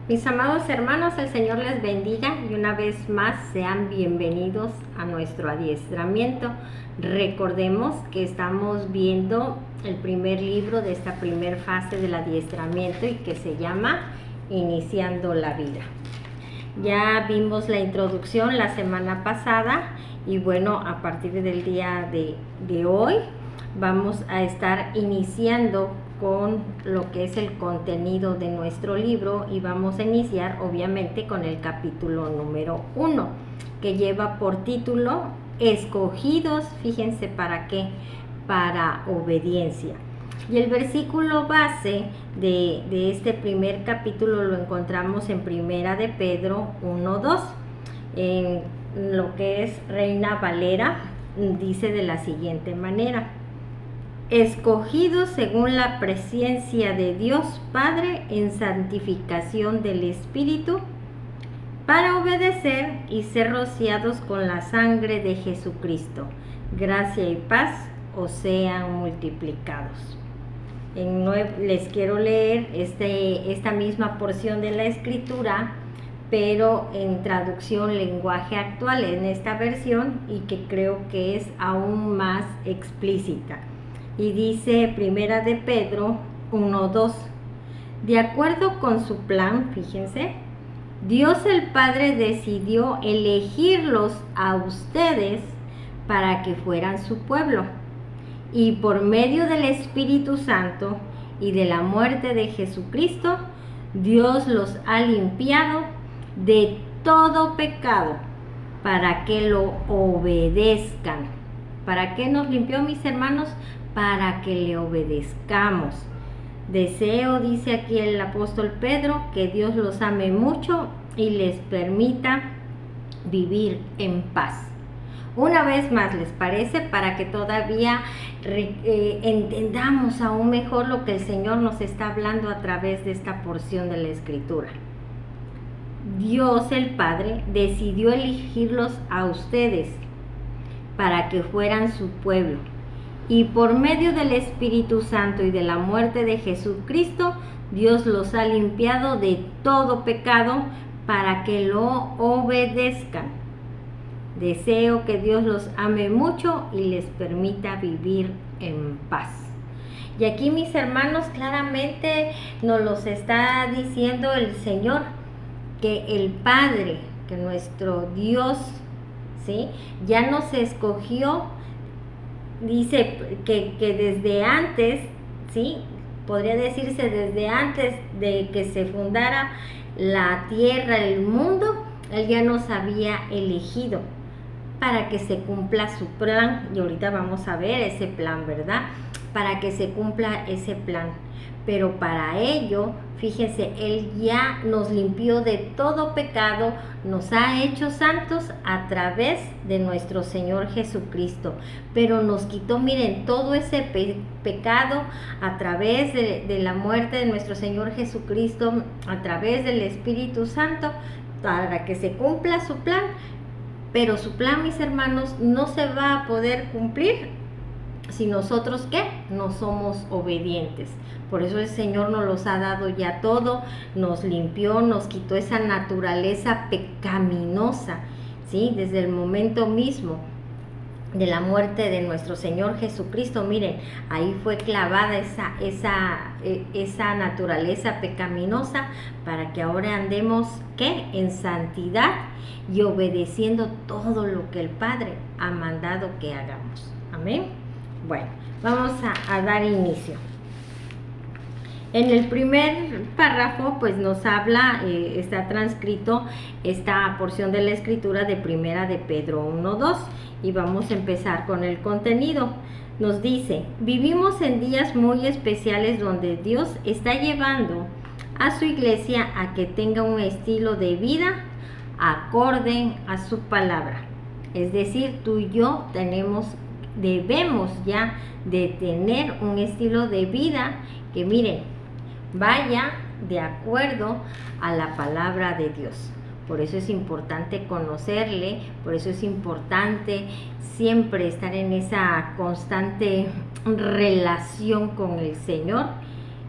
Mis amados hermanos, el Señor les bendiga y una vez más sean bienvenidos a nuestro adiestramiento. Recordemos que estamos viendo el primer libro de esta primera fase del adiestramiento y que se llama Iniciando la Vida. Ya vimos la introducción la semana pasada y bueno, a partir del día de hoy vamos a estar iniciando con lo que es el contenido de nuestro libro y vamos a iniciar obviamente con el capítulo número 1 que lleva por título Escogidos, fíjense para qué, para obediencia. Y el versículo base de este primer capítulo lo encontramos en Primera de Pedro 1:2, en lo que es Reina Valera, dice de la siguiente manera: escogidos según la presencia de Dios Padre en santificación del Espíritu, para obedecer y ser rociados con la sangre de Jesucristo. Gracia y paz os sean multiplicados. Les quiero leer esta misma porción de la Escritura, pero en traducción lenguaje actual en esta versión y que creo que es aún más explícita. Y dice Primera de Pedro 1:2, de acuerdo con su plan, fíjense, Dios el Padre decidió elegirlos a ustedes para que fueran su pueblo, y por medio del Espíritu Santo y de la muerte de Jesucristo, Dios los ha limpiado de todo pecado para que lo obedezcan. ¿Para qué nos limpió, mis hermanos? Para que le obedezcamos. Deseo, dice aquí el apóstol Pedro, que Dios los ame mucho y les permita vivir en paz. Una vez más, ¿les parece? Para que todavía entendamos aún mejor lo que el Señor nos está hablando a través de esta porción de la Escritura. Dios el Padre decidió elegirlos a ustedes para que fueran su pueblo, y por medio del Espíritu Santo y de la muerte de Jesucristo, Dios los ha limpiado de todo pecado para que lo obedezcan. Deseo que Dios los ame mucho y les permita vivir en paz. Y aquí, mis hermanos, claramente nos los está diciendo el Señor, que el Padre, que nuestro Dios, ¿sí?, ya nos escogió. Dice que desde antes, ¿sí?, podría decirse desde antes de que se fundara la tierra, el mundo, Él ya nos había elegido para que se cumpla su plan. Y ahorita vamos a ver ese plan, ¿verdad? Para que se cumpla ese plan. Pero para ello, fíjense, Él ya nos limpió de todo pecado, nos ha hecho santos a través de nuestro Señor Jesucristo. Pero nos quitó, miren, todo ese pecado a través de la muerte de nuestro Señor Jesucristo, a través del Espíritu Santo, para que se cumpla su plan. Pero su plan, mis hermanos, no se va a poder cumplir si nosotros, ¿qué?, no somos obedientes. Por eso el Señor nos los ha dado ya todo, nos limpió, nos quitó esa naturaleza pecaminosa, ¿sí? Desde el momento mismo de la muerte de nuestro Señor Jesucristo, miren, ahí fue clavada esa naturaleza pecaminosa para que ahora andemos, ¿qué?, en santidad y obedeciendo todo lo que el Padre ha mandado que hagamos. Amén. Bueno, vamos a dar inicio. En el primer párrafo, pues nos habla, está transcrito esta porción de la Escritura de Primera de Pedro 1:2 y vamos a empezar con el contenido. Nos dice: vivimos en días muy especiales donde Dios está llevando a su iglesia a que tenga un estilo de vida acorde a su palabra. Es decir, tú y yo debemos ya de tener un estilo de vida que, miren, vaya de acuerdo a la palabra de Dios. Por eso es importante conocerle, por eso es importante siempre estar en esa constante relación con el Señor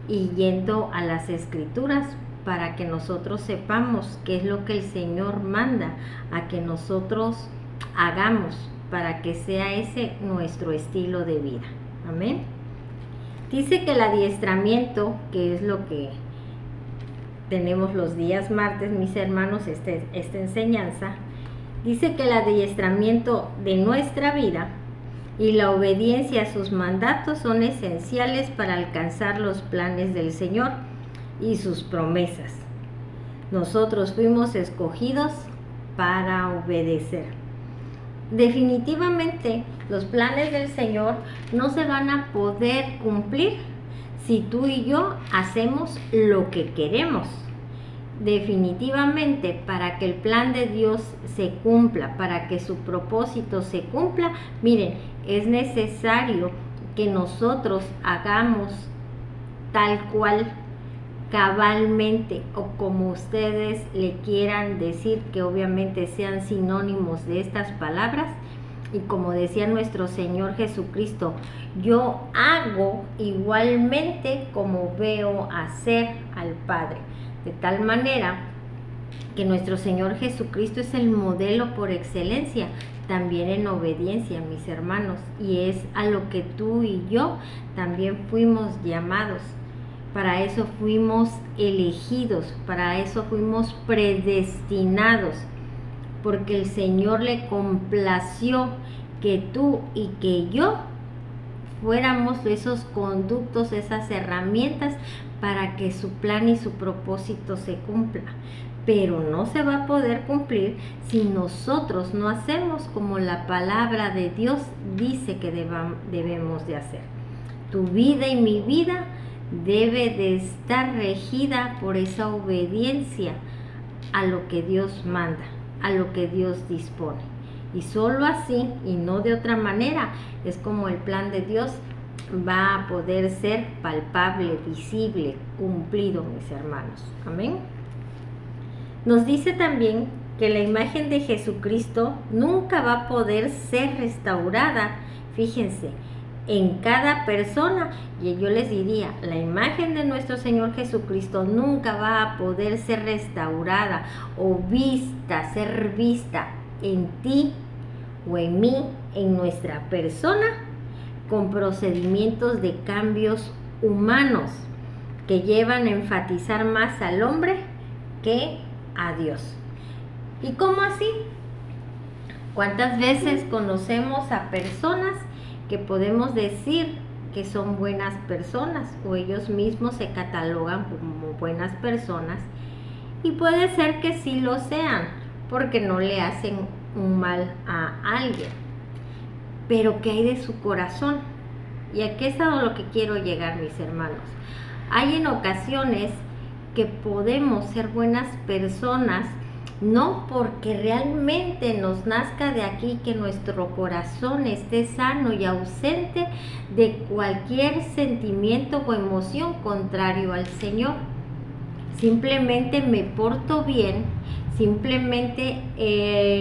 y yendo a las escrituras para que nosotros sepamos qué es lo que el Señor manda a que nosotros hagamos para que sea ese nuestro estilo de vida. Amén. Dice que el adiestramiento, que es lo que tenemos los días martes, mis hermanos, esta enseñanza, dice que el adiestramiento de nuestra vida y la obediencia a sus mandatos son esenciales para alcanzar los planes del Señor y sus promesas. Nosotros fuimos escogidos para obedecer. Definitivamente los planes del Señor no se van a poder cumplir si tú y yo hacemos lo que queremos. Definitivamente, para que el plan de Dios se cumpla, para que su propósito se cumpla, miren, es necesario que nosotros hagamos tal cual, cabalmente, o como ustedes le quieran decir, que obviamente sean sinónimos de estas palabras. Y como decía nuestro Señor Jesucristo, yo hago igualmente como veo hacer al Padre. De tal manera que nuestro Señor Jesucristo es el modelo por excelencia, también en obediencia, mis hermanos, y es a lo que tú y yo también fuimos llamados. Para eso fuimos elegidos, para eso fuimos predestinados, porque el Señor le complació que tú y que yo fuéramos esos conductos, esas herramientas para que su plan y su propósito se cumpla. Pero no se va a poder cumplir si nosotros no hacemos como la palabra de Dios dice que debemos de hacer. Tu vida y mi vida debe de estar regida por esa obediencia a lo que Dios manda, a lo que Dios dispone. Y solo así, y no de otra manera, es como el plan de Dios va a poder ser palpable, visible, cumplido, mis hermanos. Amén. Nos dice también que la imagen de Jesucristo nunca va a poder ser restaurada. Fíjense, en cada persona, y yo les diría, la imagen de nuestro Señor Jesucristo nunca va a poder ser restaurada o vista, ser vista en ti o en mí, en nuestra persona, con procedimientos de cambios humanos que llevan a enfatizar más al hombre que a Dios. ¿Y cómo así? ¿Cuántas veces conocemos a personas que podemos decir que son buenas personas o ellos mismos se catalogan como buenas personas? Y puede ser que sí lo sean, porque no le hacen un mal a alguien. Pero ¿qué hay de su corazón? Y aquí es a lo que quiero llegar, mis hermanos. Hay en ocasiones que podemos ser buenas personas, no porque realmente nos nazca de aquí que nuestro corazón esté sano y ausente de cualquier sentimiento o emoción contrario al Señor. Simplemente me porto bien, simplemente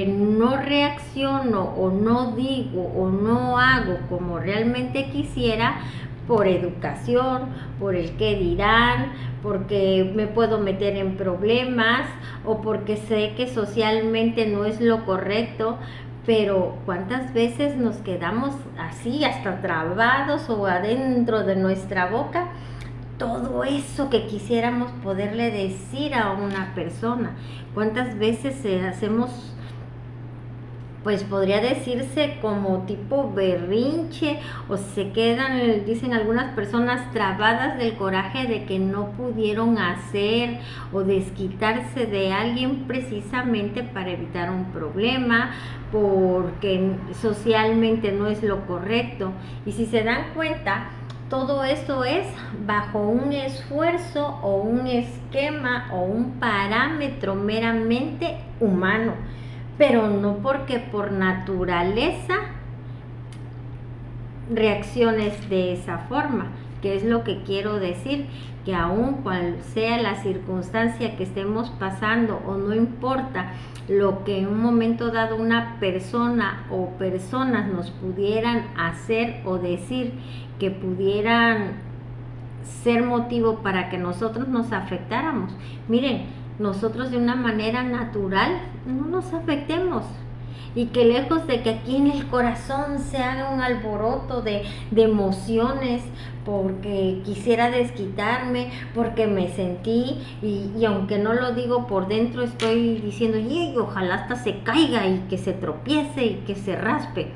no reacciono o no digo o no hago como realmente quisiera, por educación, por el qué dirán, porque me puedo meter en problemas o porque sé que socialmente no es lo correcto. Pero ¿cuántas veces nos quedamos así, hasta trabados o adentro de nuestra boca? Todo eso que quisiéramos poderle decir a una persona. ¿Cuántas veces hacemos, pues podría decirse como tipo berrinche, o se quedan, dicen algunas personas, trabadas del coraje de que no pudieron hacer o desquitarse de alguien precisamente para evitar un problema, porque socialmente no es lo correcto? Y si se dan cuenta, todo esto es bajo un esfuerzo o un esquema o un parámetro meramente humano, pero no porque por naturaleza reacciones de esa forma, que es lo que quiero decir, que aun cual sea la circunstancia que estemos pasando, o no importa lo que en un momento dado una persona o personas nos pudieran hacer o decir que pudieran ser motivo para que nosotros nos afectáramos. Miren, nosotros de una manera natural no nos afectemos. Y que lejos de que aquí en el corazón se haga un alboroto de emociones, porque quisiera desquitarme, porque me sentí, y aunque no lo digo por dentro, estoy diciendo, y ojalá hasta se caiga y que se tropiece y que se raspe.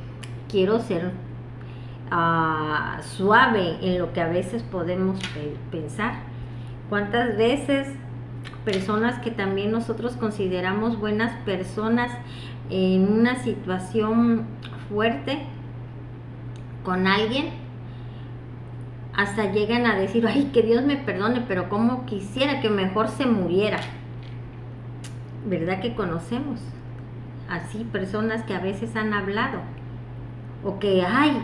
Quiero ser suave en lo que a veces podemos pensar. ¿Cuántas veces personas que también nosotros consideramos buenas personas en una situación fuerte con alguien, hasta llegan a decir, ay, que Dios me perdone, pero como quisiera que mejor se muriera? ¿Verdad que conocemos así personas que a veces han hablado? O que, ay,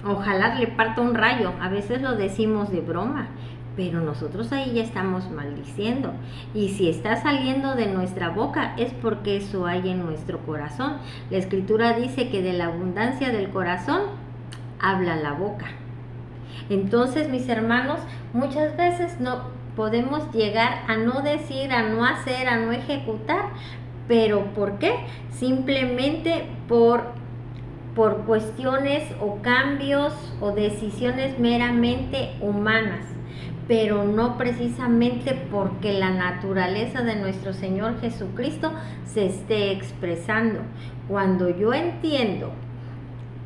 ojalá le parta un rayo. A veces lo decimos de broma, pero nosotros ahí ya estamos maldiciendo. Y si está saliendo de nuestra boca es porque eso hay en nuestro corazón. La Escritura dice que de la abundancia del corazón habla la boca. Entonces, mis hermanos, muchas veces no podemos llegar a no decir, a no hacer, a no ejecutar. ¿Pero por qué? Simplemente por cuestiones o cambios o decisiones meramente humanas, pero no precisamente porque la naturaleza de nuestro Señor Jesucristo se esté expresando. Cuando yo entiendo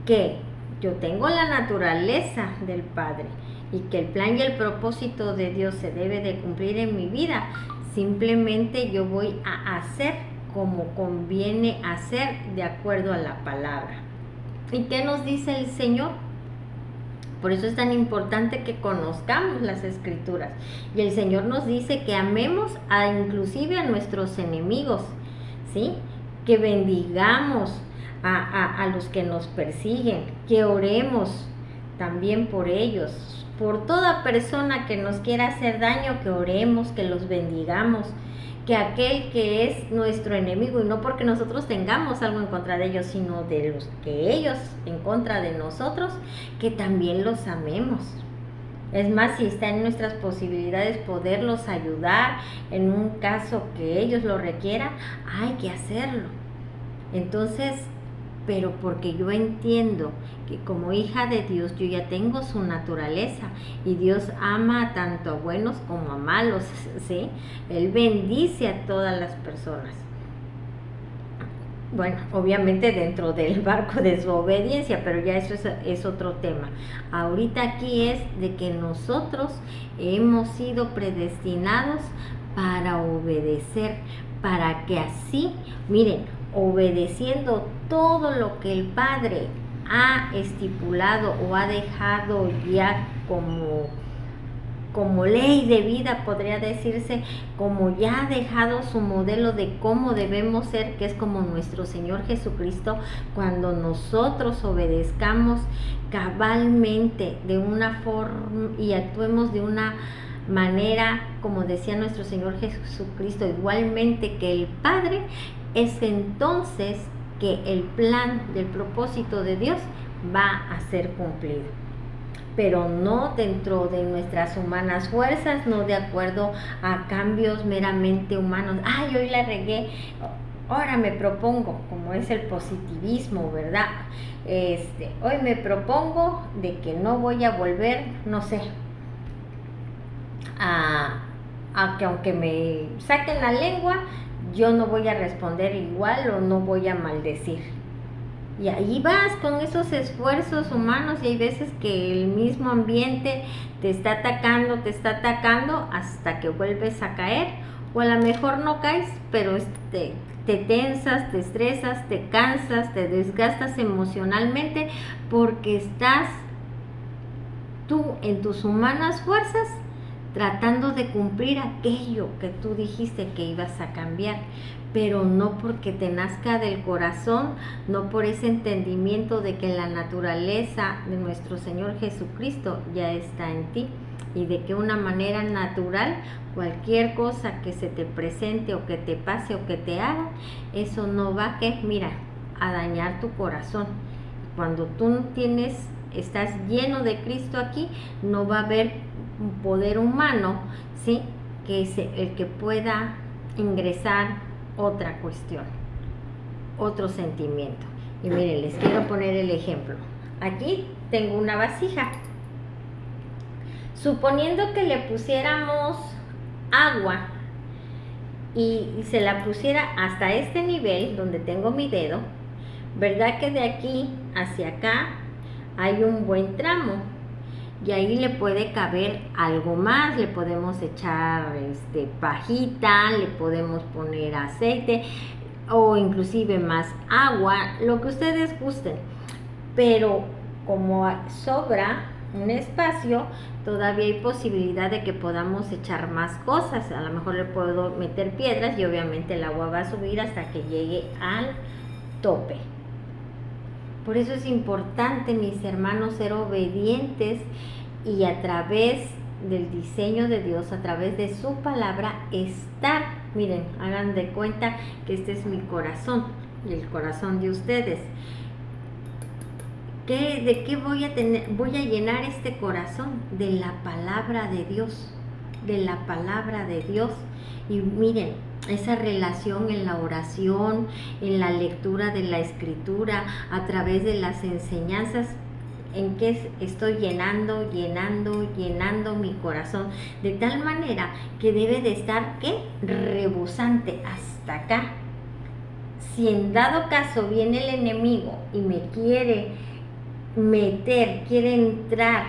que yo tengo la naturaleza del Padre y que el plan y el propósito de Dios se debe de cumplir en mi vida, simplemente yo voy a hacer como conviene hacer de acuerdo a la palabra. ¿Y qué nos dice el Señor? Por eso es tan importante que conozcamos las Escrituras. Y el Señor nos dice que amemos inclusive a nuestros enemigos, ¿sí? Que bendigamos a los que nos persiguen, que oremos también por ellos. Por toda persona que nos quiera hacer daño, que oremos, que los bendigamos. Que aquel que es nuestro enemigo, y no porque nosotros tengamos algo en contra de ellos, sino de los que ellos en contra de nosotros, que también los amemos. Es más, si está en nuestras posibilidades poderlos ayudar en un caso que ellos lo requieran, hay que hacerlo. Entonces, pero porque yo entiendo que como hija de Dios yo ya tengo su naturaleza y Dios ama tanto a buenos como a malos, ¿sí? Él bendice a todas las personas. Bueno, obviamente dentro del marco de su obediencia, pero ya eso es otro tema. Ahorita aquí es de que nosotros hemos sido predestinados para obedecer, para que así, miren, obedeciendo todo lo que el Padre ha estipulado o ha dejado ya como ley de vida, podría decirse, como ya ha dejado su modelo de cómo debemos ser, que es como nuestro Señor Jesucristo. Cuando nosotros obedezcamos cabalmente de una forma y actuemos de una manera, como decía nuestro Señor Jesucristo, igualmente que el Padre, es entonces que el plan del propósito de Dios va a ser cumplido. Pero no dentro de nuestras humanas fuerzas, no de acuerdo a cambios meramente humanos. Ay, hoy la regué, ahora me propongo, como es el positivismo, ¿verdad? Hoy me propongo de que no voy a volver, no sé, a que aunque me saquen la lengua, yo no voy a responder igual o no voy a maldecir. Y ahí vas con esos esfuerzos humanos y hay veces que el mismo ambiente te está atacando hasta que vuelves a caer, o a lo mejor no caes, pero te tensas, te estresas, te cansas, te desgastas emocionalmente porque estás tú en tus humanas fuerzas tratando de cumplir aquello que tú dijiste que ibas a cambiar, pero no porque te nazca del corazón, no por ese entendimiento de que la naturaleza de nuestro Señor Jesucristo ya está en ti y de que una manera natural cualquier cosa que se te presente o que te pase o que te haga, eso no va a dañar tu corazón. Cuando tú tienes estás lleno de Cristo aquí, no va a haber un poder humano, ¿sí?, que es el que pueda ingresar otra cuestión, otro sentimiento. Y miren, les quiero poner el ejemplo. Aquí tengo una vasija. Suponiendo que le pusiéramos agua y se la pusiera hasta este nivel donde tengo mi dedo, ¿verdad que de aquí hacia acá hay un buen tramo? Y ahí le puede caber algo más, le podemos echar pajita, le podemos poner aceite o inclusive más agua, lo que ustedes gusten. Pero como sobra un espacio, todavía hay posibilidad de que podamos echar más cosas. A lo mejor le puedo meter piedras y obviamente el agua va a subir hasta que llegue al tope. Por eso es importante, mis hermanos, ser obedientes y a través del diseño de Dios, a través de su palabra, estar. Miren, hagan de cuenta que este es mi corazón y el corazón de ustedes. ¿De qué voy a tener? Voy a llenar este corazón de la palabra de Dios, de la palabra de Dios. Y miren, esa relación en la oración, en la lectura de la escritura, a través de las enseñanzas, en que estoy llenando mi corazón, de tal manera que debe de estar, ¿qué?, rebosante hasta acá. Si en dado caso viene el enemigo y me quiere meter, quiere entrar,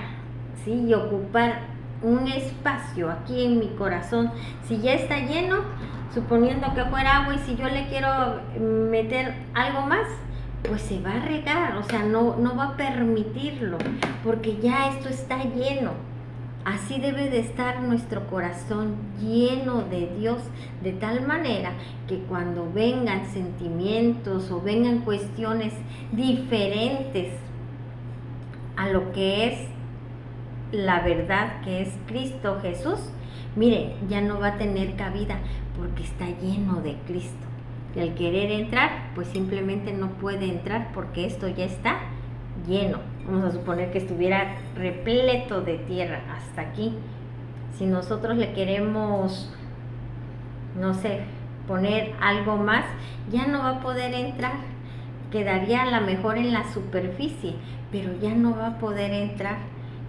¿sí?, y ocupar un espacio aquí en mi corazón, si ya está lleno, suponiendo que fuera agua, y si yo le quiero meter algo más, pues se va a regar, o sea, no va a permitirlo, porque ya esto está lleno. Así debe de estar nuestro corazón, lleno de Dios, de tal manera que cuando vengan sentimientos o vengan cuestiones diferentes a lo que es la verdad, que es Cristo Jesús, miren, ya no va a tener cabida porque está lleno de Cristo. Y al querer entrar, pues simplemente no puede entrar porque esto ya está lleno. Vamos a suponer que estuviera repleto de tierra hasta aquí. Si nosotros le queremos, no sé, poner algo más, ya no va a poder entrar. Quedaría a lo mejor en la superficie, pero ya no va a poder entrar.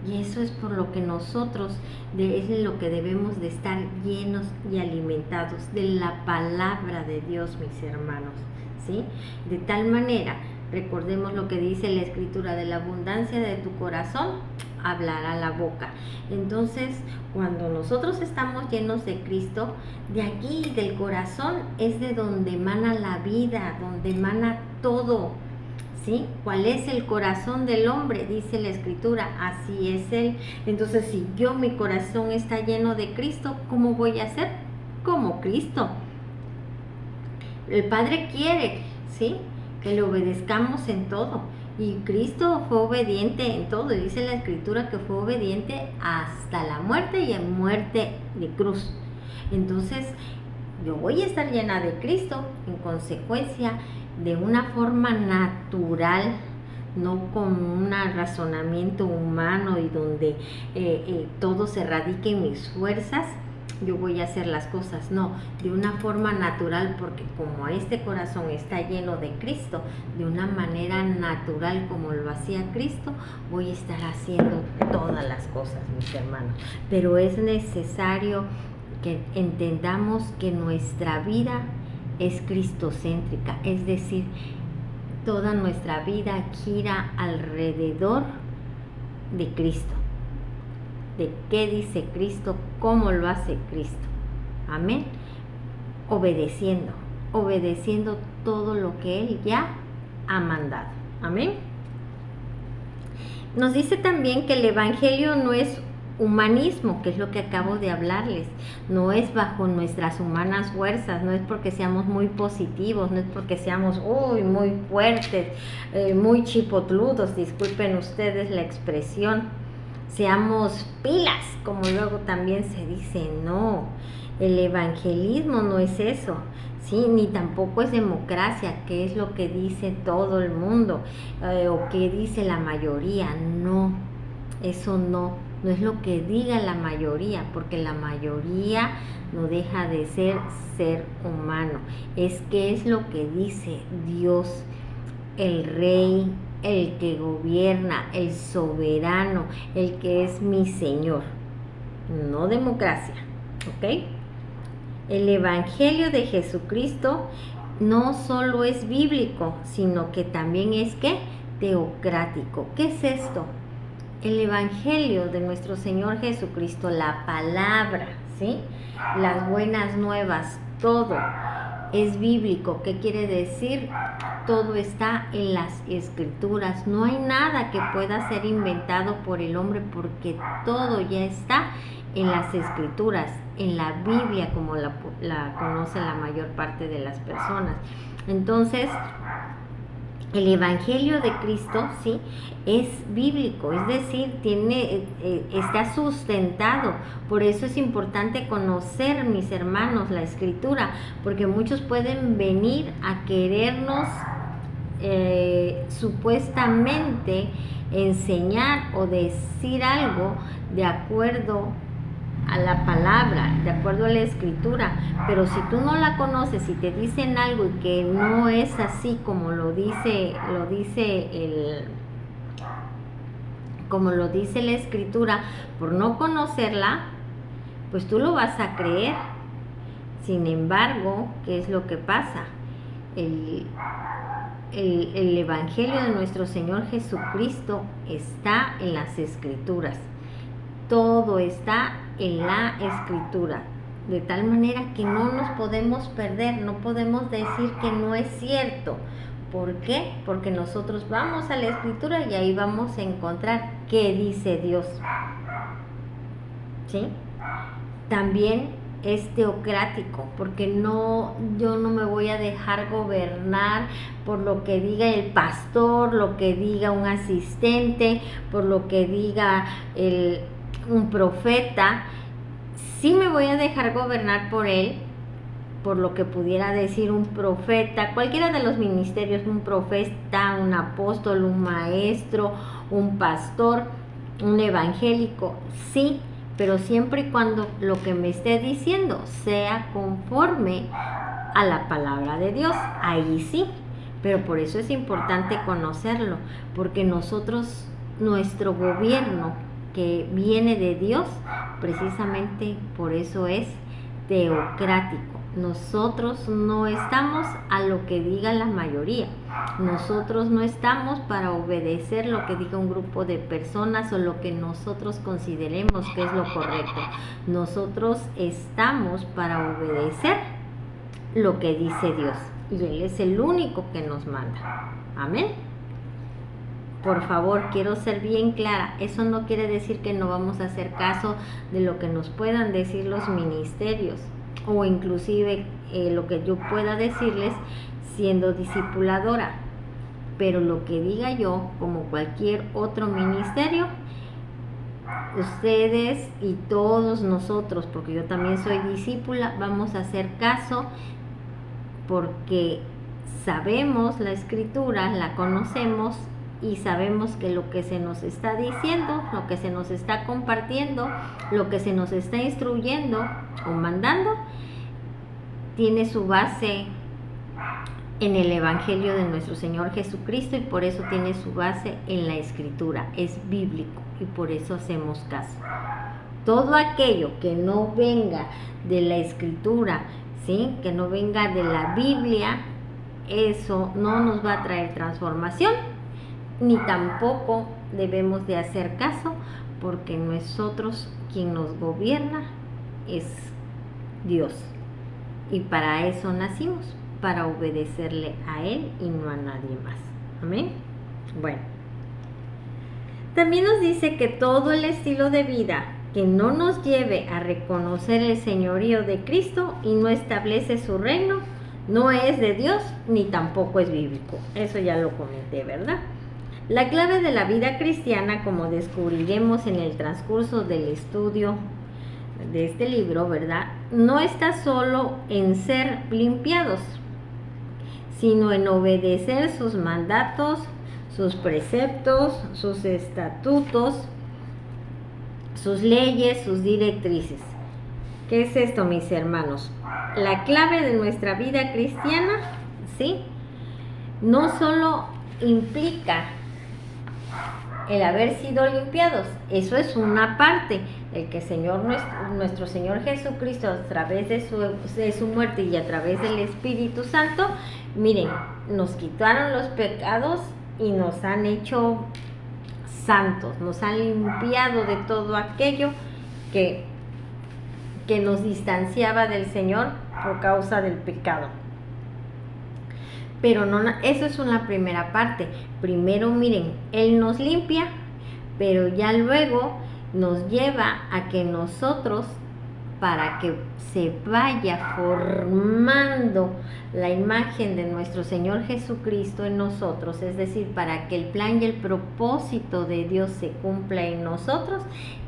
Y eso es por lo que nosotros es lo que debemos de estar llenos y alimentados de la palabra de Dios, mis hermanos, ¿sí? De tal manera, recordemos lo que dice la Escritura: de la abundancia de tu corazón hablará la boca. Entonces, cuando nosotros estamos llenos de Cristo, de aquí, del corazón, es de donde emana la vida, donde emana todo, ¿sí? ¿Cuál es el corazón del hombre? Dice la Escritura, así es él. Entonces, si mi corazón está lleno de Cristo, ¿cómo voy a ser? Como Cristo. El Padre quiere, ¿sí?, que le obedezcamos en todo. Y Cristo fue obediente en todo. Dice la Escritura que fue obediente hasta la muerte, y en muerte de cruz. Entonces, yo voy a estar llena de Cristo, en consecuencia, de una forma natural, no con un razonamiento humano y donde todo se radique en mis fuerzas. Yo voy a hacer las cosas, no, de una forma natural, porque como este corazón está lleno de Cristo, de una manera natural como lo hacía Cristo, voy a estar haciendo todas las cosas, mis hermanos. Pero es necesario que entendamos que nuestra vida es cristocéntrica, es decir, toda nuestra vida gira alrededor de Cristo. De qué dice Cristo, cómo lo hace Cristo. Amén. Obedeciendo todo lo que Él ya ha mandado. Amén. Nos dice también que el Evangelio no es humanismo, que es lo que acabo de hablarles. No es bajo nuestras humanas fuerzas, no es porque seamos muy positivos, no es porque seamos muy fuertes, muy chipotludos, disculpen ustedes la expresión. Seamos pilas, como luego también se dice. No, el evangelismo no es eso, ¿sí? Ni tampoco es democracia, que es lo que dice todo el mundo o que dice la mayoría. No, eso no es lo que diga la mayoría, porque la mayoría no deja de ser humano. Es que es lo que dice Dios, el Rey, el que gobierna, el soberano, el que es mi Señor. No democracia, ¿ok? El Evangelio de Jesucristo no solo es bíblico, sino que también es, ¿qué? Teocrático. ¿Qué es esto? El Evangelio de nuestro Señor Jesucristo, la palabra, ¿sí? Las buenas nuevas, todo es bíblico. ¿Qué quiere decir? Todo está en las Escrituras. No hay nada que pueda ser inventado por el hombre, porque todo ya está en las Escrituras, en la Biblia, como la conoce la mayor parte de las personas. Entonces, el Evangelio de Cristo, ¿sí?, es bíblico, es decir, está sustentado. Por eso es importante conocer, mis hermanos, la Escritura, porque muchos pueden venir a querernos supuestamente enseñar o decir algo de acuerdo a la palabra, de acuerdo a la Escritura, pero si tú no la conoces y te dicen algo y que no es así como lo dice la Escritura, por no conocerla, pues tú lo vas a creer. Sin embargo, ¿qué es lo que pasa? El Evangelio de nuestro Señor Jesucristo está en las Escrituras. Todo está en la Escritura, de tal manera que no nos podemos perder, no podemos decir que no es cierto. ¿Por qué? Porque nosotros vamos a la Escritura y ahí vamos a encontrar qué dice Dios, ¿sí? También es teocrático, porque yo no me voy a dejar gobernar por lo que diga el pastor, lo que diga un asistente, por lo que diga un profeta. Sí me voy a dejar gobernar por él, por lo que pudiera decir un profeta, cualquiera de los ministerios, un profeta, un apóstol, un maestro, un pastor, un evangélico, sí, pero siempre y cuando lo que me esté diciendo sea conforme a la palabra de Dios, ahí sí. Pero por eso es importante conocerlo, porque nuestro gobierno que viene de Dios, precisamente por eso es teocrático. Nosotros no estamos a lo que diga la mayoría. Nosotros no estamos para obedecer lo que diga un grupo de personas o lo que nosotros consideremos que es lo correcto. Nosotros estamos para obedecer lo que dice Dios. Y Él es el único que nos manda. Amén. Por favor, quiero ser bien clara. Eso no quiere decir que no vamos a hacer caso de lo que nos puedan decir los ministerios, o inclusive lo que yo pueda decirles siendo discipuladora. Pero lo que diga yo, como cualquier otro ministerio, ustedes y todos nosotros, porque yo también soy discípula, vamos a hacer caso, porque sabemos la Escritura, la conocemos y sabemos que lo que se nos está diciendo, lo que se nos está compartiendo, lo que se nos está instruyendo o mandando, tiene su base en el Evangelio de nuestro Señor Jesucristo, y por eso tiene su base en la Escritura, es bíblico, y por eso hacemos caso. Todo aquello que no venga de la Escritura, ¿sí?, que no venga de la Biblia, eso no nos va a traer transformación, ni tampoco debemos de hacer caso, porque nosotros, quien nos gobierna es Dios, y para eso nacimos, para obedecerle a Él y no a nadie más. Amén. Bueno, también nos dice que todo el estilo de vida que no nos lleve a reconocer el señorío de Cristo y no establece su reino, no es de Dios ni tampoco es bíblico. Eso ya lo comenté, ¿verdad? La clave de la vida cristiana, como descubriremos en el transcurso del estudio de este libro, ¿verdad? No está solo en ser limpiados, sino en obedecer sus mandatos, sus preceptos, sus estatutos, sus leyes, sus directrices. ¿Qué es esto, mis hermanos? La clave de nuestra vida cristiana, ¿sí? No solo implica el haber sido limpiados, eso es una parte, el que nuestro Señor Jesucristo, a través de su muerte y a través del Espíritu Santo, miren, nos quitaron los pecados y nos han hecho santos, nos han limpiado de todo aquello que nos distanciaba del Señor por causa del pecado. Pero no, eso es una primera parte. Primero, miren, Él nos limpia, pero ya luego nos lleva a que nosotros, para que se vaya formando la imagen de nuestro Señor Jesucristo en nosotros, es decir, para que el plan y el propósito de Dios se cumpla en nosotros,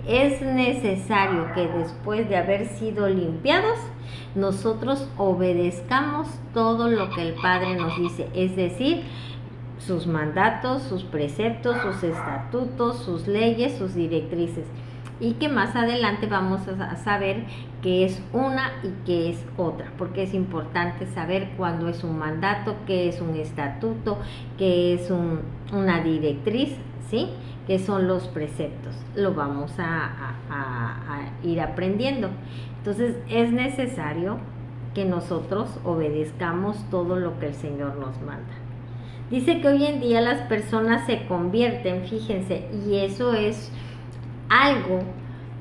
es necesario que después de haber sido limpiados, nosotros obedezcamos todo lo que el Padre nos dice, es decir, sus mandatos, sus preceptos, sus estatutos, sus leyes, sus directrices. Y que más adelante vamos a saber qué es una y qué es otra, porque es importante saber cuándo es un mandato, qué es un estatuto, qué es una directriz, ¿sí? Qué son los preceptos. Lo vamos a ir aprendiendo. Entonces es necesario que nosotros obedezcamos todo lo que el Señor nos manda. Dice que hoy en día las personas se convierten, fíjense, y eso es algo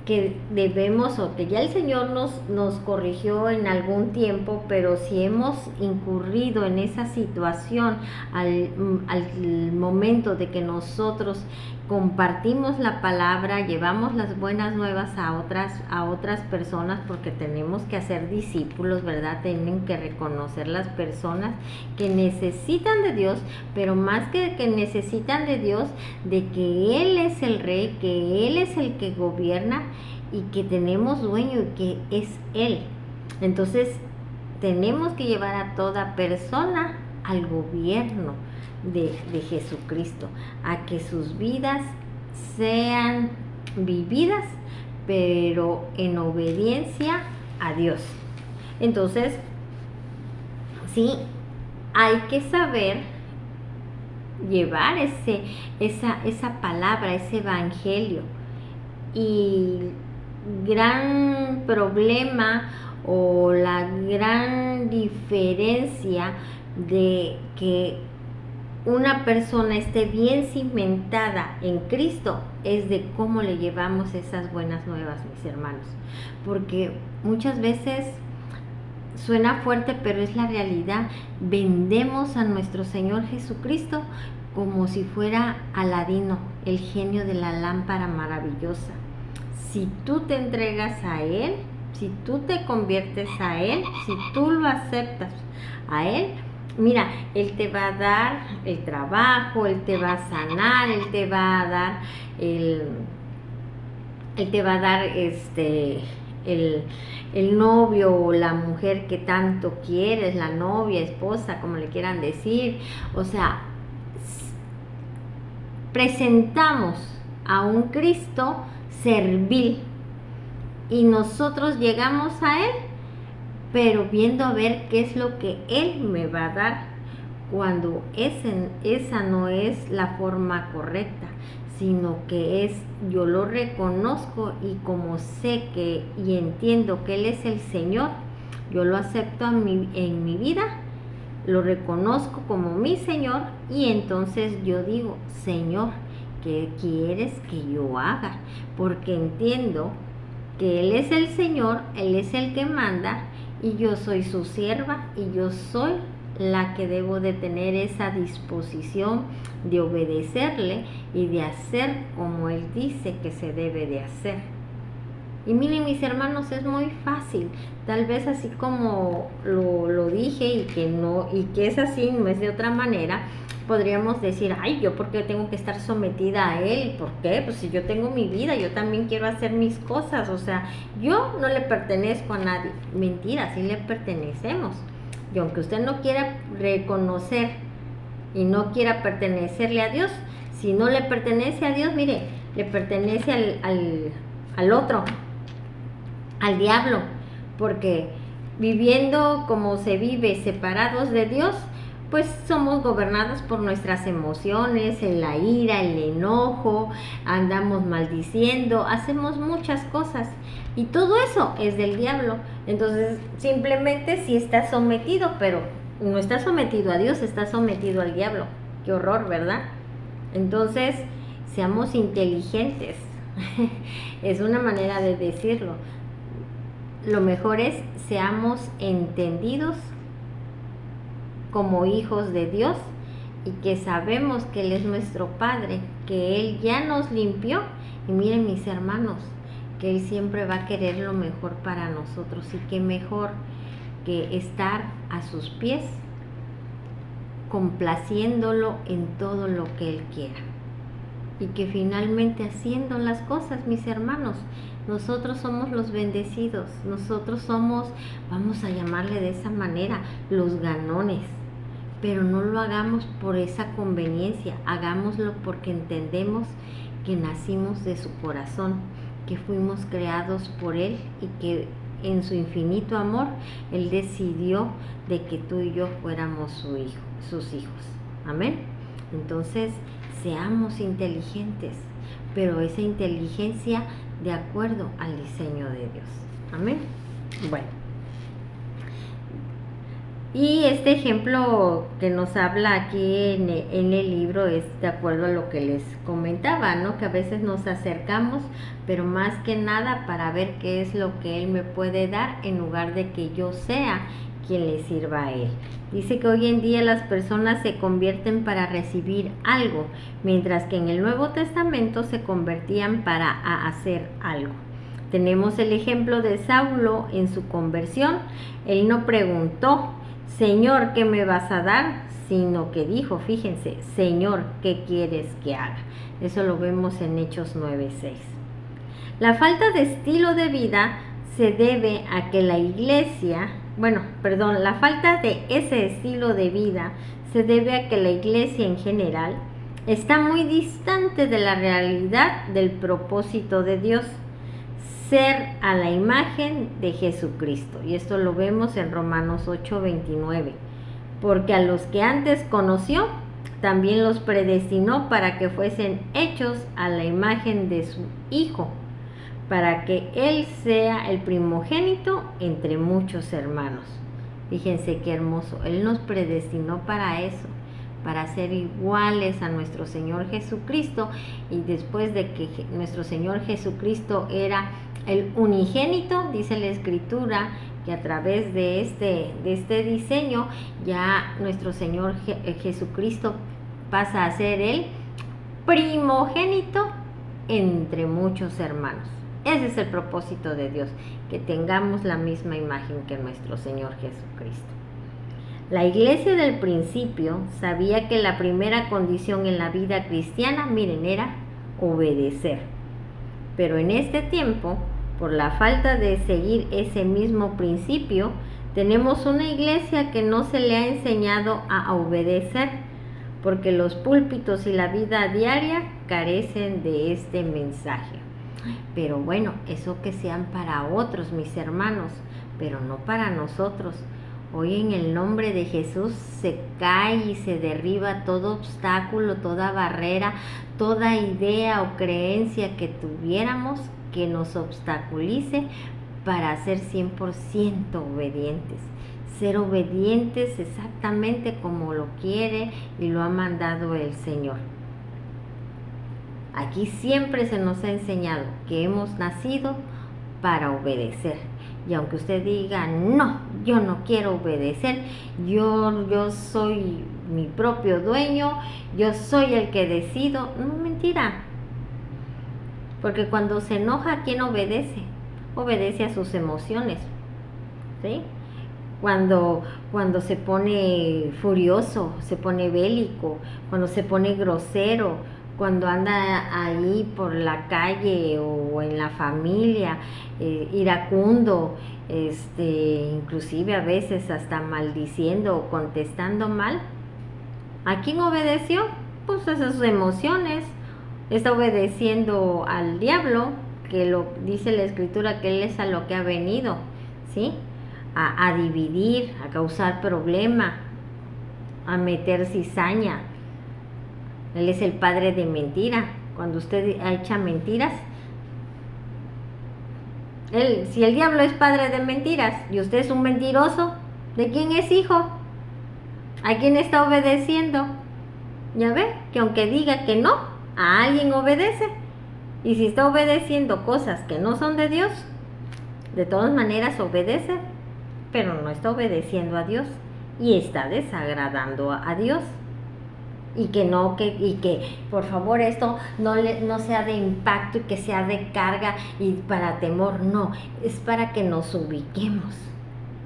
que debemos, o que ya el Señor nos corrigió en algún tiempo, pero si hemos incurrido en esa situación al momento de que nosotros compartimos la palabra, llevamos las buenas nuevas a otras personas, porque tenemos que hacer discípulos, ¿verdad? Tienen que reconocer las personas que necesitan de Dios, pero más que necesitan de Dios, de que Él es el Rey, que Él es el que gobierna y que tenemos dueño y que es Él. Entonces tenemos que llevar a toda persona al gobierno de Jesucristo, a que sus vidas sean vividas, pero en obediencia a Dios. Entonces, sí, hay que saber llevar esa palabra, ese evangelio. Y gran problema o la gran diferencia de que una persona esté bien cimentada en Cristo es de cómo le llevamos esas buenas nuevas, mis hermanos, porque muchas veces suena fuerte, pero es la realidad. Vendemos a nuestro Señor Jesucristo como si fuera Aladino, el genio de la lámpara maravillosa. Si tú te entregas a Él, si tú te conviertes a Él, si tú lo aceptas a Él, mira, Él te va a dar el trabajo, Él te va a sanar, Él te va a dar el novio o la mujer que tanto quieres, la novia, esposa, como le quieran decir. O sea, presentamos a un Cristo servil y nosotros llegamos a Él, pero viendo a ver qué es lo que Él me va a dar, cuando esa no es la forma correcta, sino que yo lo reconozco, y como sé que y entiendo que Él es el Señor, yo lo acepto en mi vida, lo reconozco como mi Señor, y entonces yo digo: Señor, ¿qué quieres que yo haga? Porque entiendo que Él es el Señor, Él es el que manda, y yo soy su sierva, y yo soy la que debo de tener esa disposición de obedecerle y de hacer como Él dice que se debe de hacer. Y miren, mis hermanos, es muy fácil. Tal vez así como lo dije y que no, y que es así, no es de otra manera, podríamos decir, ay, yo por qué tengo que estar sometida a él. ¿Por qué? Pues si yo tengo mi vida, yo también quiero hacer mis cosas. O sea, yo no le pertenezco a nadie. Mentira, sí le pertenecemos. Y aunque usted no quiera reconocer y no quiera pertenecerle a Dios, si no le pertenece a Dios, mire, le pertenece al otro, al diablo, porque viviendo como se vive separados de Dios, pues somos gobernados por nuestras emociones, la ira, el enojo, andamos maldiciendo, hacemos muchas cosas y todo eso es del diablo. Entonces simplemente sí está sometido, pero no está sometido a Dios, está sometido al diablo. Qué horror, ¿verdad? Entonces seamos inteligentes. Es una manera de decirlo. Lo mejor es seamos entendidos como hijos de Dios y que sabemos que Él es nuestro Padre, que Él ya nos limpió. Y miren, mis hermanos, que Él siempre va a querer lo mejor para nosotros, y que mejor que estar a sus pies complaciéndolo en todo lo que Él quiera. Y que finalmente haciendo las cosas, mis hermanos, nosotros somos los bendecidos, nosotros somos, vamos a llamarle de esa manera, los ganones. Pero no lo hagamos por esa conveniencia, hagámoslo porque entendemos que nacimos de su corazón, que fuimos creados por Él y que en su infinito amor Él decidió de que tú y yo fuéramos sus hijos. Amén. Entonces, seamos inteligentes, pero esa inteligencia de acuerdo al diseño de Dios. Amén. Bueno. Y este ejemplo que nos habla aquí en el libro es de acuerdo a lo que les comentaba, ¿no? Que a veces nos acercamos, pero más que nada para ver qué es lo que Él me puede dar en lugar de que yo sea quien le sirva a Él. Dice que hoy en día las personas se convierten para recibir algo, mientras que en el Nuevo Testamento se convertían para hacer algo. Tenemos el ejemplo de Saulo en su conversión. Él no preguntó, Señor, ¿qué me vas a dar? Sino que dijo, fíjense, Señor, ¿qué quieres que haga? Eso lo vemos en Hechos 9:6. La falta de estilo de vida se debe a que la iglesia, la falta de ese estilo de vida se debe a que la iglesia en general está muy distante de la realidad del propósito de Dios, ser a la imagen de Jesucristo. Y esto lo vemos en Romanos 8:29. Porque a los que antes conoció, también los predestinó para que fuesen hechos a la imagen de su Hijo, para que Él sea el primogénito entre muchos hermanos. Fíjense qué hermoso. Él nos predestinó para eso, para ser iguales a nuestro Señor Jesucristo. Y después de que nuestro Señor Jesucristo era el unigénito, dice la Escritura, que a través de este diseño ya nuestro Señor Jesucristo pasa a ser el primogénito entre muchos hermanos. Ese es el propósito de Dios, que tengamos la misma imagen que nuestro Señor Jesucristo. La iglesia del principio sabía que la primera condición en la vida cristiana, miren, era obedecer. Pero en este tiempo, por la falta de seguir ese mismo principio, tenemos una iglesia que no se le ha enseñado a obedecer, porque los púlpitos y la vida diaria carecen de este mensaje. Pero bueno, eso que sean para otros, mis hermanos, pero no para nosotros. Hoy en el nombre de Jesús se cae y se derriba todo obstáculo, toda barrera, toda idea o creencia que tuviéramos que nos obstaculice para ser 100% obedientes. Ser obedientes exactamente como lo quiere y lo ha mandado el Señor. Aquí siempre se nos ha enseñado que hemos nacido para obedecer. Y aunque usted diga, no, yo no quiero obedecer, yo soy mi propio dueño, yo soy el que decido, no, mentira. Porque cuando se enoja, ¿quién obedece? obedece a sus emociones, ¿sí? Cuando se pone furioso, se pone bélico, cuando se pone grosero, cuando anda ahí por la calle o en la familia, iracundo, inclusive a veces hasta maldiciendo o contestando mal. ¿A quién obedeció? Pues a sus emociones. Está obedeciendo al diablo, que lo dice la escritura que él es a lo que ha venido, ¿sí? A dividir, a causar problema, a meter cizaña. Él es el padre de mentira. Cuando usted echa mentiras, si el diablo es padre de mentiras y usted es un mentiroso, ¿de quién es hijo? ¿A quién está obedeciendo? Ya ve que aunque diga que no, a alguien obedece. Y si está obedeciendo cosas que no son de Dios, de todas maneras obedece, pero no está obedeciendo a Dios y está desagradando a Dios. Y que por favor esto no sea de impacto y que sea de carga y para temor, no, es para que nos ubiquemos,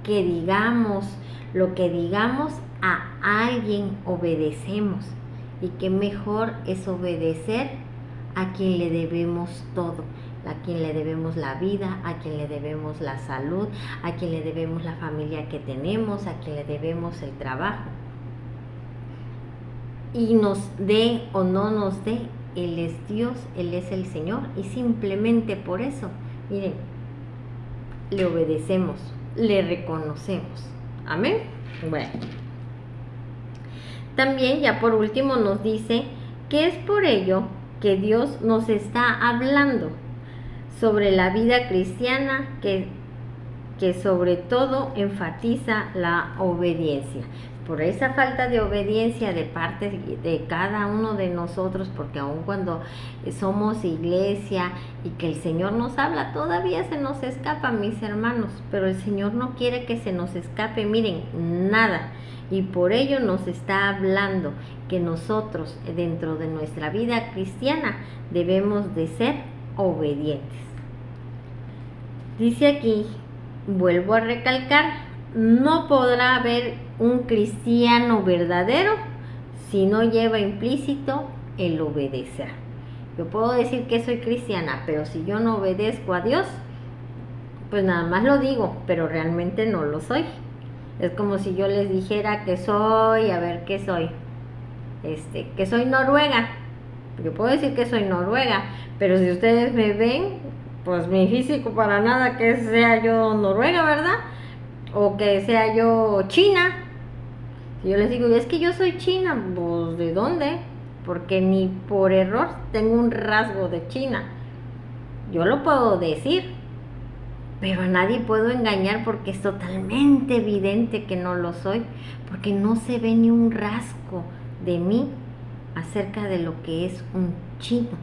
que digamos lo que digamos, a alguien obedecemos, y que mejor es obedecer a quien le debemos todo, a quien le debemos la vida, a quien le debemos la salud, a quien le debemos la familia que tenemos, a quien le debemos el trabajo. Y nos dé o no nos dé, Él es Dios, Él es el Señor, y simplemente por eso, miren, le obedecemos, le reconocemos. Amén. Bueno, también ya por último nos dice que es por ello que Dios nos está hablando sobre la vida cristiana, que sobre todo enfatiza la obediencia. Por esa falta de obediencia de parte de cada uno de nosotros, porque aun cuando somos iglesia y que el Señor nos habla, todavía se nos escapa, mis hermanos, pero el Señor no quiere que se nos escape, miren, nada. Y por ello nos está hablando que nosotros dentro de nuestra vida cristiana debemos de ser obedientes. Dice aquí, vuelvo a recalcar, no podrá haber un cristiano verdadero si no lleva implícito el obedecer. Yo puedo decir que soy cristiana, pero si yo no obedezco a Dios, pues nada más lo digo, pero realmente no lo soy. Es como si yo les dijera que soy, a ver, ¿qué soy? Que soy noruega. Yo puedo decir que soy noruega, pero si ustedes me ven, pues mi físico para nada que sea yo noruega, ¿verdad? O que sea yo china. Si yo les digo, es que yo soy china, pues ¿de dónde? Porque ni por error tengo un rasgo de china. Yo lo puedo decir, pero a nadie puedo engañar porque es totalmente evidente que no lo soy, porque no se ve ni un rasgo de mí acerca de lo que es un chino.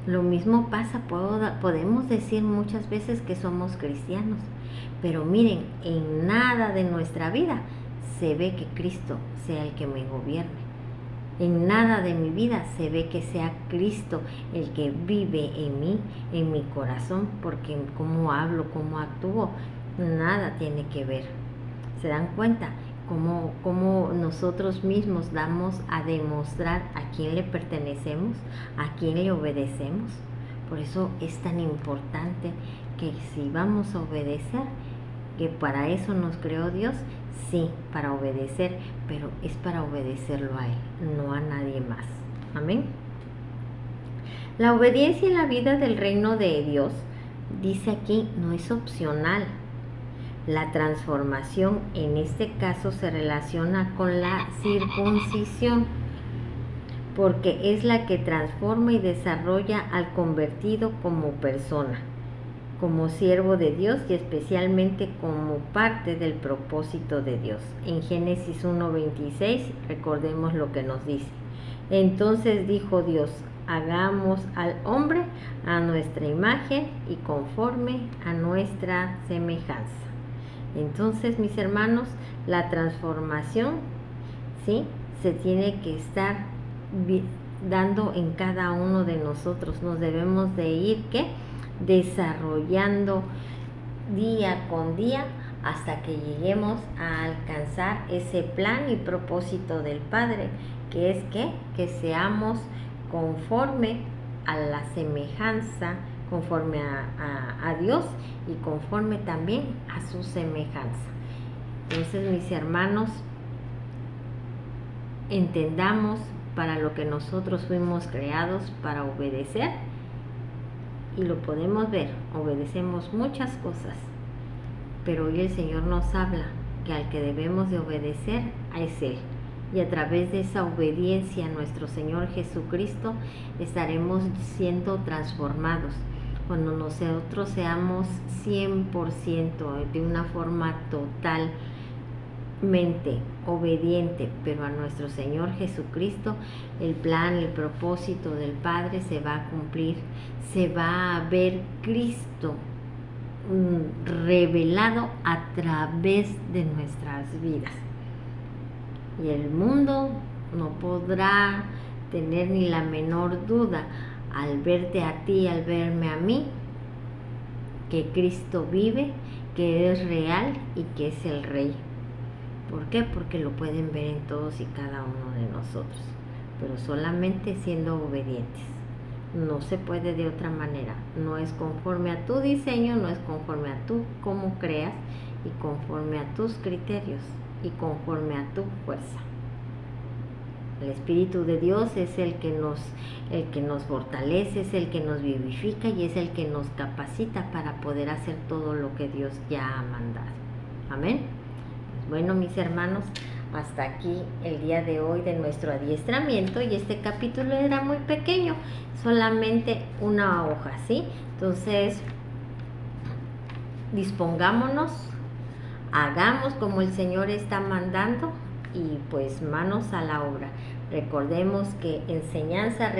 Lo mismo pasa, podemos decir muchas veces que somos cristianos, pero miren, en nada de nuestra vida se ve que Cristo sea el que me gobierne. En nada de mi vida se ve que sea Cristo el que vive en mí, en mi corazón, porque cómo hablo, cómo actúo, nada tiene que ver. ¿Se dan cuenta? Cómo nosotros mismos damos a demostrar a quién le pertenecemos, a quién le obedecemos. Por eso es tan importante que si vamos a obedecer, que para eso nos creó Dios, sí, para obedecer, pero es para obedecerlo a Él, no a nadie más. Amén. La obediencia en la vida del reino de Dios, dice aquí, no es opcional. La transformación en este caso se relaciona con la circuncisión, porque es la que transforma y desarrolla al convertido como persona, como siervo de Dios y especialmente como parte del propósito de Dios. En Génesis 1:26 recordemos lo que nos dice. Entonces dijo Dios, hagamos al hombre a nuestra imagen y conforme a nuestra semejanza. Entonces, mis hermanos, la transformación, ¿sí?, se tiene que estar dando en cada uno de nosotros. Nos debemos de ir, ¿qué?, desarrollando día con día hasta que lleguemos a alcanzar ese plan y propósito del Padre, que es que seamos conforme a la semejanza, conforme a Dios y conforme también a su semejanza. Entonces, mis hermanos, entendamos para lo que nosotros fuimos creados, para obedecer, y lo podemos ver, obedecemos muchas cosas, pero hoy el Señor nos habla que al que debemos de obedecer es Él, y a través de esa obediencia a nuestro Señor Jesucristo estaremos siendo transformados. Cuando nosotros seamos 100% de una forma totalmente obediente, pero a nuestro Señor Jesucristo, el plan, el propósito del Padre se va a cumplir, se va a ver Cristo revelado a través de nuestras vidas. Y el mundo no podrá tener ni la menor duda al verte a ti, al verme a mí, que Cristo vive, que es real y que es el Rey. ¿Por qué? Porque lo pueden ver en todos y cada uno de nosotros, pero solamente siendo obedientes. No se puede de otra manera. No es conforme a tu diseño, no es conforme a tú cómo creas y conforme a tus criterios y conforme a tu fuerza. El Espíritu de Dios es el que nos fortalece, es el que nos vivifica y es el que nos capacita para poder hacer todo lo que Dios ya ha mandado. Amén. Bueno, mis hermanos, hasta aquí el día de hoy de nuestro adiestramiento, y este capítulo era muy pequeño, solamente una hoja, ¿sí? Entonces, dispongámonos, hagamos como el Señor está mandando y pues manos a la obra. Recordemos que enseñanza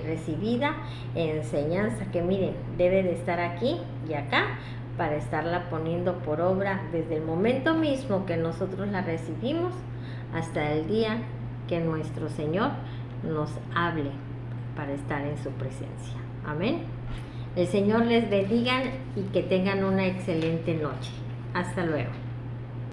recibida, enseñanza que miren, debe de estar aquí y acá, para estarla poniendo por obra desde el momento mismo que nosotros la recibimos hasta el día que nuestro Señor nos hable para estar en su presencia. Amén. El Señor les bendiga y que tengan una excelente noche. Hasta luego.